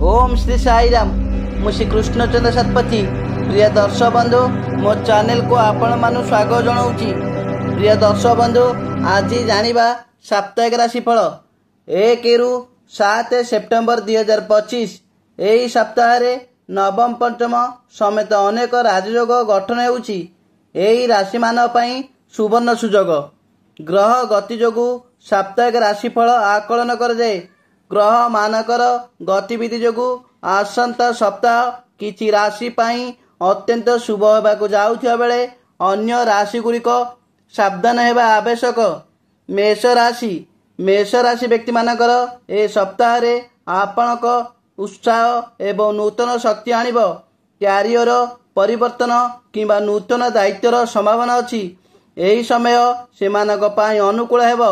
ओम श्री साईराम। मु श्री कृष्णचंद्र शतपथी। प्रिय दर्शक बंधु, मो चैनल को आपण मानु स्वागत जनाऊँगी। प्रिय दर्शक बंधु, आज जानिबा साप्ताहिक राशिफल 1 रु 7 सेप्टेम्बर 2025। यही सप्ताह नवम पंचम समेत अनेक राजयोग गठन होउची। यही राशि मान पई सुवर्ण सुजोग। ग्रह गति जोगु साप्ताहिक राशिफल आकलन कर जाए। ग्रह मानकर गतिविधि जोगु आसंता सप्ताह किछि राशि पाई अत्यंत शुभ होबाकु जाउथिया बेले अन्य राशि गुड़िक सावधान हेबा आवश्यक। मेष राशि व्यक्ति मानकर ए सप्ताह रे आपणक उत्साह एवं नूतन शक्ति आनिब। क्यारियर परिवर्तन किंबा नूतन दायित्वर संभावना अछि। एही समय सेमानक पाई अनुकूल हेब।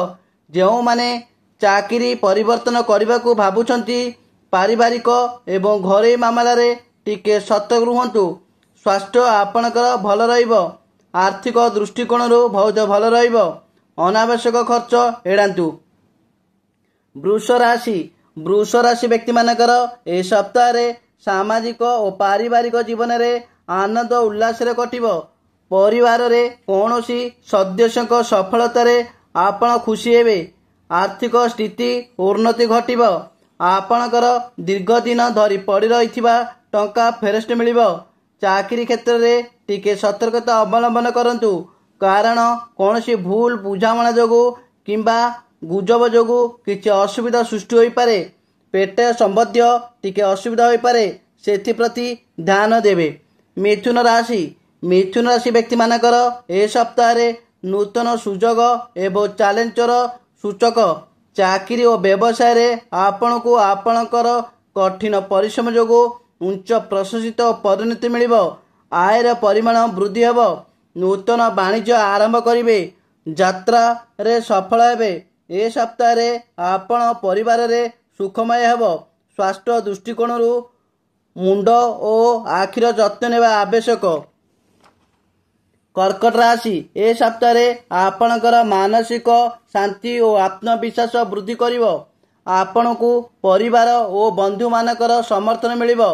जेउ माने चाकरी परिवर्तन करबाकू भाबुछंती पारिवारिक एवं घरे मामला रे टिके सतर्क रुहंतु। स्वास्थ्य आपणकर भल रहिबो। आर्थिक दृष्टिकोण बहुत भल रहिबो। अनावश्यक खर्च एड़ांतु। वृष राशि व्यक्ति मानकर ए सप्ताह रे सामाजिक और पारिवारिक जीवन रे आनंद उल्लास रे कटिबो। परिवार रे कौनसी सदस्यक सफलता रे आपण खुशी हेबे। आर्थिक स्थिति उन्नति घटिब। आपणकर दीर्घ दिन धरी पड़ी रहिथिबा टंका फेरस्ट मिलिबो। चाकरी क्षेत्र रे टिके सतर्कता अवलंबन करंतु, कारण कौनसी भूल बुझामणा जोगु किंबा गुजब जोगु किछि असुविधा सृष्टि होई पारे। पेट संबंधी टिके असुविधा होई पारे, सेथि प्रति ध्यान देबे। मिथुन राशि व्यक्ति मानकर ए सप्ताह रे नूतन सुजोग एवं चैलेंजर सूचक। चाकरी और व्यवसाय रे आपणको आपणकर कठिन परिश्रम जोगु उच्च प्रशासित परिणति मिलिबो। आयर परिमाण वृद्धि हेबो। नूतन वाणिज्य आरंभ करिवे। यात्रा रे सफल हेबे। ए सप्ताह रे आपण परिवार रे सुखमय हेबो। स्वास्थ्य दृष्टिकोण मुंड और आखिर जत्न नेबा आवश्यक। कर्कट राशि ए सप्ताह रे आपणकर मानसिक शांति और आत्मविश्वास वृद्धि करिवो। आपणकु परिवार और बंधु मानकर समर्थन मिलिबो।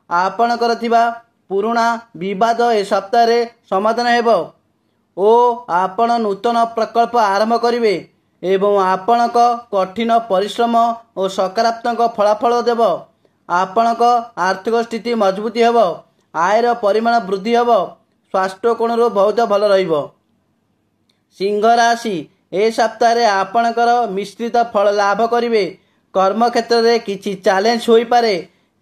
आपणकर थिबा पुराना विवाद ए सप्ताह रे समाधान हेबो ओ आपण नूतन प्रकल्प आरंभ करिवे एवं आपणक कठिन परिश्रम और सकारात्मक फलाफल देबो। आपणक आर्थिक स्थिति मजबूती हेबो। आयर परिमाण वृद्धि हेबो। स्वास्थ्य कोण बहुत भल रहिबो। सिंह राशि ए सप्ताह रे आपणकर मिश्रित फल लाभ करिवे। कर्म क्षेत्र रे किछि चैलेंज होई पारे,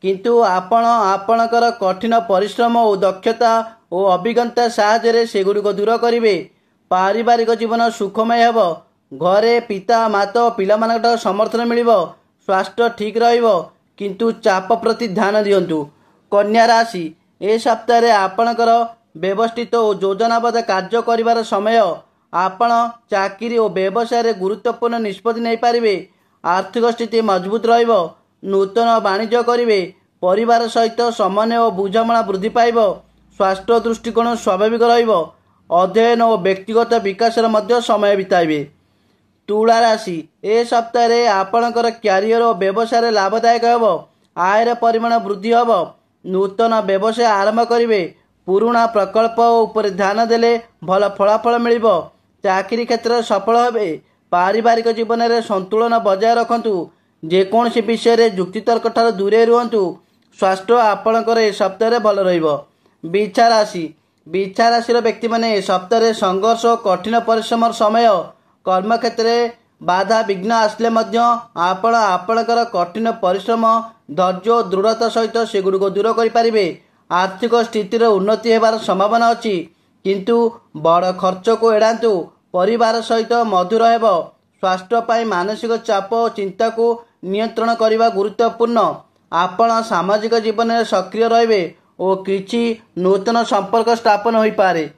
किंतु आपण आपणकर कठिन परिश्रम और दक्षता और अभिज्ञता साहाय्य रे सेगुड़िक दूर करिवे। पारिवारिक जीवन सुखमय हेबो। घरे पिता माता पिला मानकर समर्थन मिलिबो। स्वास्थ्य ठीक रहिबो, किंतु चाप प्रति ध्यान दियंतु। कन्या राशि ए सप्ताह रे आपणकर व्यवस्थित और योजनाबद्ध कार्य करिवार समय। आपण चाकरी और व्यवसाय रे गुरुत्वपूर्ण निष्पत्ति नहीं पारिबे। आर्थिक स्थिति मजबूत रहिबो। नूतन वाणिज्य करिवे। परिवार सहित समन्वय और बुझामणा वृद्धि पाइबो। स्वास्थ्य दृष्टिकोण स्वाभाविक रहिबो। अध्ययन और व्यक्तिगत विकास रे मध्य समय बिताइबे। तुला राशि ए सप्ताह रे आपणकर क्यारियर और व्यवसाय रे लाभदायक हेबो। आयर परिमाण वृद्धि हेबो। नूतन व्यवसाय आरंभ करिवे। पुराना प्रकल्प उपर ध्यान देले भल फलाफल मिलिबो। चाकरी क्षेत्र सफल हेबे। पारिवारिक जीवन रे संतुलन बजाय रखंतु। जेकोसी विषय रे जुक्तितर्क ठार दूरे रुहंतु। स्वास्थ्य आपणकर ए सप्ताह रे भल रहिबो। बिछा राशि व्यक्ति माने ए सप्ताह रे संघर्ष और कठिन परिश्रम समय। कर्म क्षेत्र रे बाधा विघ्न आसले मध्य आपण आपणकर कठिन परिश्रम धैर्य और दृढ़ता सहित सेगुड़िक दूर करि पारिबे। आर्थिक स्थितिर उन्नति हेबार संभावना अछि, किंतु बड़ खर्च को एड़ांतु। परिवार सहित मधुर हेबो। स्वास्थ्य पाई मानसिक चाप और चिंता को नियंत्रण करने गुरुत्वपूर्ण। आपण सामाजिक जीवन में सक्रिय रहिबे और किछि नूतन संपर्क स्थापन होई पारे।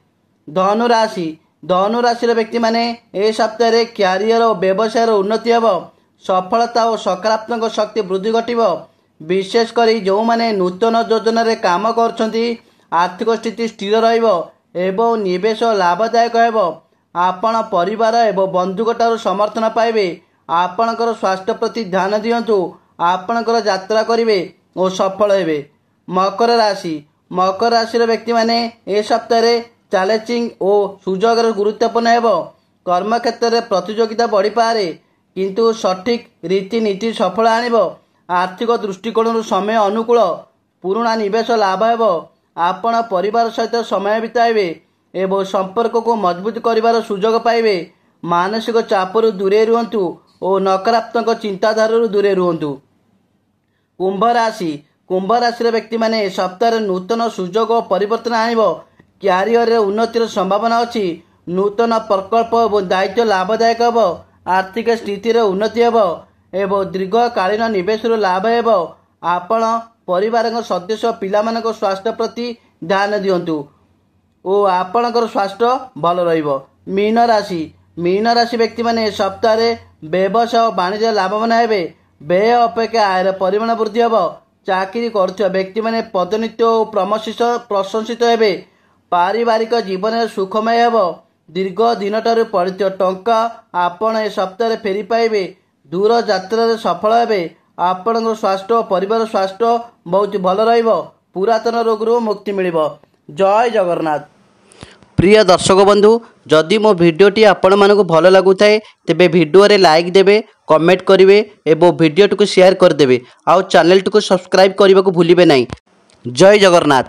धनु राशि व्यक्ति माने ए सप्ताह रे क्यारियर और व्यवसाय उन्नति हेबो। सफलता और सकारात्मक शक्ति वृद्धि घटिबो। विशेषकर जो माने नूतन योजना रे काम करछंती आर्थिक स्थिति स्थिर रहिबो एवं निवेश लाभदायक हेबो। आपण परिवार एवं बंधुकटार समर्थन पाइबे। आपणकर स्वास्थ्य प्रति ध्यान दियंतु। आपणकर यात्रा करिवे ଓ ସଫଳ ହେବେ। ମକର ରାଶି ରାଶିର ବ୍ୟକ୍ତିମାନେ ଏ ସପ୍ତାହରେ ଚ୍ୟାଲେଞ୍ଜିଂ ଓ ସୁଯୋଗର ଗୁରୁତ୍ୱପୂର୍ଣ୍ଣ ହେବ। କର୍ମକ୍ଷେତ୍ରରେ ପ୍ରତିଯୋଗିତା ବଢ଼ିପାରେ, କିନ୍ତୁ ସଠିକ୍ ରୀତିନୀତି ସଫଳ ଆଣିବ। ଆର୍ଥିକ ଦୃଷ୍ଟିକୋଣରୁ ସମୟ ଅନୁକୂଳ, ପୁରୁଣା ନିବେଶ ଲାଭ ହେବ। ଆପଣ ପରିବାର ସହିତ ସମୟ ବିତାଇବେ ଏବଂ ସମ୍ପର୍କକୁ ମଜବୁତ କରିବାର ସୁଯୋଗ ପାଇବେ। ମାନସିକ ଚାପରୁ ଦୂରେଇ ରୁହନ୍ତୁ ଓ ନକାରାତ୍ମକ ଚିନ୍ତାଧାରାରୁ ଦୂରେଇ ରୁହନ୍ତୁ। କୁମ୍ଭ ରାଶିର ବ୍ୟକ୍ତିମାନେ ଏ ସପ୍ତାହରେ ନୂତନ ସୁଯୋଗ ଓ ପରିବର୍ତ୍ତନ ଆଣିବ। କ୍ୟାରିୟରରେ ଉନ୍ନତିର ସମ୍ଭାବନା ଅଛି। ନୂତନ ପ୍ରକଳ୍ପ ଏବଂ ଦାୟିତ୍ୱ ଲାଭଦାୟକ ହେବ। ଆର୍ଥିକ ସ୍ଥିତିରେ ଉନ୍ନତି ହେବ ଏବଂ ଦୀର୍ଘକାଳୀନ ନିବେଶରୁ ଲାଭ ହେବ। ଆପଣ ପରିବାରଙ୍କ ସଦସ୍ୟ ଓ ପିଲାମାନଙ୍କ ସ୍ୱାସ୍ଥ୍ୟ ପ୍ରତି ଧ୍ୟାନ ଦିଅନ୍ତୁ ଓ ଆପଣଙ୍କର ସ୍ୱାସ୍ଥ୍ୟ ଭଲ ରହିବ। ମୀନ ରାଶି ବ୍ୟକ୍ତିମାନେ ଏ ସପ୍ତାହରେ ବ୍ୟବସାୟ ଓ ବାଣିଜ୍ୟ ଲାଭବାନ ହେବେ। ବ୍ୟୟ ଅପେକ୍ଷା ଆୟର ପରିମାଣ ବୃଦ୍ଧି ହେବ। ଚାକିରି କରୁଥିବା ବ୍ୟକ୍ତିମାନେ ପଦୋନ୍ନତି ଓ ପ୍ରଶଂସିତ ହେବେ। ପାରିବାରିକ ଜୀବନରେ ସୁଖମୟ ହେବ। ଦୀର୍ଘ ଦିନଠାରୁ ପଡ଼ିଥିବା ଟଙ୍କା ଆପଣ ଏ ସପ୍ତାହରେ ଫେରି ପାଇବେ। ଦୂର ଯାତ୍ରାରେ ସଫଳ ହେବେ। ଆପଣଙ୍କ ସ୍ୱାସ୍ଥ୍ୟ ଓ ପରିବାର ସ୍ୱାସ୍ଥ୍ୟ ବହୁତ ଭଲ ରହିବ। ପୁରାତନ ରୋଗରୁ ମୁକ୍ତି ମିଳିବ। ଜୟ ଜଗନ୍ନାଥ। ପ୍ରିୟ ଦର୍ଶକ ବନ୍ଧୁ, ଯଦି ମୋ ଭିଡ଼ିଓଟି ଆପଣମାନଙ୍କୁ ଭଲ ଲାଗୁଥାଏ ତେବେ ଭିଡ଼ିଓରେ ଲାଇକ୍ ଦେବେ, କମେଣ୍ଟ କରିବେ ଏବଂ ଭିଡ଼ିଓଟିକୁ ସେୟାର କରିଦେବେ। ଆଉ ଚ୍ୟାନେଲଟିକୁ ସବସ୍କ୍ରାଇବ୍ କରିବାକୁ ଭୁଲିବେ ନାହିଁ। ଜୟ ଜଗନ୍ନାଥ।